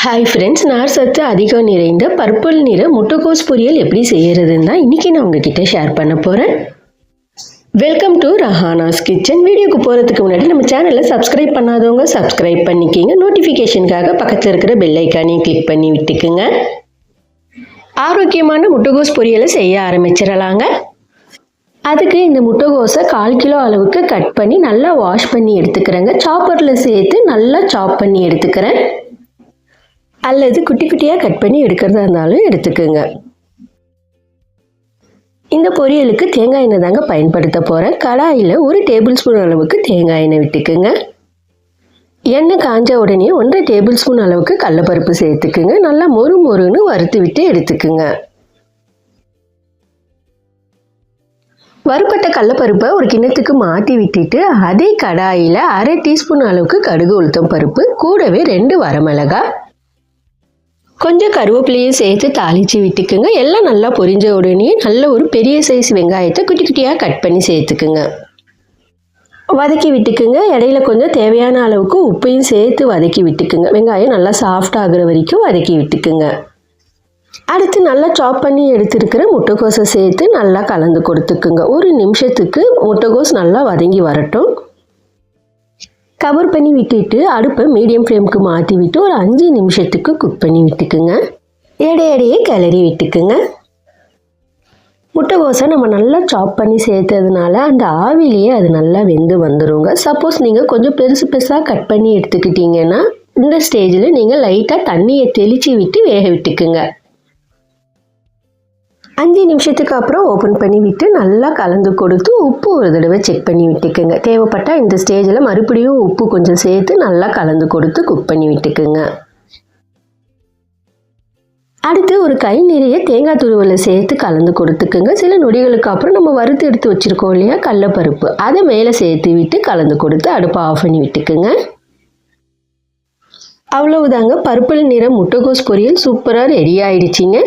Hi friends, நார் சத்து அதிகம் நிறைந்த பர்பிள் நிற முட்டைக்கோஸ் பொரியல் எப்படி செய்யறதுன்னு தான் இன்றைக்கி நான் உங்ககிட்ட ஷேர் பண்ண போகிறேன். Welcome to Rahana's kitchen. வீடியோக்கு போகிறதுக்கு முன்னாடி நம்ம சேனலை சப்ஸ்கிரைப் பண்ணாதவங்க சப்ஸ்கிரைப் பண்ணிக்கிங்க. நோட்டிஃபிகேஷனுக்காக பக்கத்தில் இருக்கிற பெல் ஐக்கானையும் கிளிக் பண்ணி விட்டுக்குங்க. ஆரோக்கியமான முட்டைக்கோஸ் பொரியலை செய்ய ஆரம்பிச்சிடலாங்க. அதுக்கு இந்த முட்டைக்கோஸை 1/4 கிலோ அளவுக்கு கட் பண்ணி நல்லா வாஷ் பண்ணி எடுத்துக்கிறேங்க. சாப்பரில் சேர்த்து நல்லா சாப் பண்ணி எடுத்துக்கிறேன், அல்லது குட்டி குட்டியாக கட் பண்ணி எடுக்கிறதா இருந்தாலும் எடுத்துக்குங்க. இந்த பொரியலுக்கு தேங்காய் எண்ணெய் தாங்க பயன்படுத்த போகிறேன். கடாயில் 1 டேபிள் ஸ்பூன் அளவுக்கு தேங்காய் எண்ணெய் விட்டுக்குங்க. எண்ணெய் காஞ்ச உடனே 1/2 டேபிள் ஸ்பூன் அளவுக்கு கடலைப்பருப்பு சேர்த்துக்குங்க. நல்லா மொறுன்னு வறுத்து விட்டு எடுத்துக்குங்க. வறுப்பட்ட கடலைப்பருப்பை ஒரு கிண்ணத்துக்கு மாற்றி விட்டுட்டு அதே கடாயில் 1/2 டீஸ்பூன் அளவுக்கு கடுகு உளுத்தம் பருப்பு, கூடவே 2 வரமிளகாய், கொஞ்சம் கருவேப்பிலையும் சேர்த்து தாளித்து விட்டுக்குங்க. எல்லாம் நல்லா பொரிஞ்ச உடனே நல்ல ஒரு பெரிய சைஸ் வெங்காயத்தை குட்டி குட்டியாக கட் பண்ணி சேர்த்துக்குங்க. வதக்கி விட்டுக்குங்க. இடையில கொஞ்சம் தேவையான அளவுக்கு உப்பையும் சேர்த்து வதக்கி விட்டுக்குங்க. வெங்காயம் நல்லா சாஃப்ட் ஆகுற வரைக்கும் வதக்கி விட்டுக்குங்க. அடுத்து நல்லா சாப் பண்ணி எடுத்துருக்கிற முட்டைக்கோஸை சேர்த்து நல்லா கலந்து கொடுத்துக்குங்க. 1 நிமிஷத்துக்கு முட்டைக்கோஸ் நல்லா வதங்கி வரட்டும். கவர் பண்ணி விட்டுட்டு அடுப்பை மீடியம் ஃப்ளேமுக்கு மாற்றி விட்டு ஒரு 5 நிமிஷத்துக்கு குக் பண்ணி விட்டுக்குங்க. இடையிடையே கிளறி விட்டுக்குங்க. முட்டைக்கோஸை நம்ம நல்லா சாப் பண்ணி சேர்த்ததுனால அந்த ஆவிலேயே அது நல்லா வெந்து வந்துடுங்க. சப்போஸ் நீங்கள் கொஞ்சம் பெருசு பெருசாக கட் பண்ணி எடுத்துக்கிட்டிங்கன்னா இந்த ஸ்டேஜில் நீங்கள் லைட்டாக தண்ணியை தெளித்து விட்டு வேக விட்டுக்குங்க. 5 நிமிஷத்துக்கு அப்புறம் ஓப்பன் பண்ணி விட்டு நல்லா கலந்து கொடுத்து உப்பு ஒரு தடவை செக் பண்ணி விட்டுக்குங்க. தேவைப்பட்டால் இந்த ஸ்டேஜில் மறுபடியும் உப்பு கொஞ்சம் சேர்த்து நல்லா கலந்து கொடுத்து குக் பண்ணி விட்டுக்குங்க. அடுத்து ஒரு கை நிறைய தேங்காய் துருவலை சேர்த்து கலந்து கொடுத்துக்குங்க. சில நொடிகளுக்கு அப்புறம் நம்ம வறுத்து எடுத்து வச்சுருக்கோம் இல்லையா கடலைப்பருப்பு, அதை மேலே சேர்த்து விட்டு கலந்து கொடுத்து அடுப்பை ஆஃப் பண்ணி விட்டுக்குங்க. அவ்வளவுதாங்க, பர்பிள் நிற முட்டைக்கோஸ் பொரியல் சூப்பராக ரெடி ஆயிடுச்சிங்க.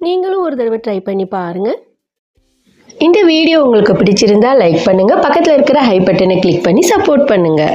நீங்களும் ஒரு தடவை ட்ரை பண்ணி பாருங்கள். இந்த வீடியோ உங்களுக்கு பிடிச்சிருந்தா லைக் பண்ணுங்கள். பக்கத்தில் இருக்கிற ஹை பட்டனை கிளிக் பண்ணி சப்போர்ட் பண்ணுங்கள்.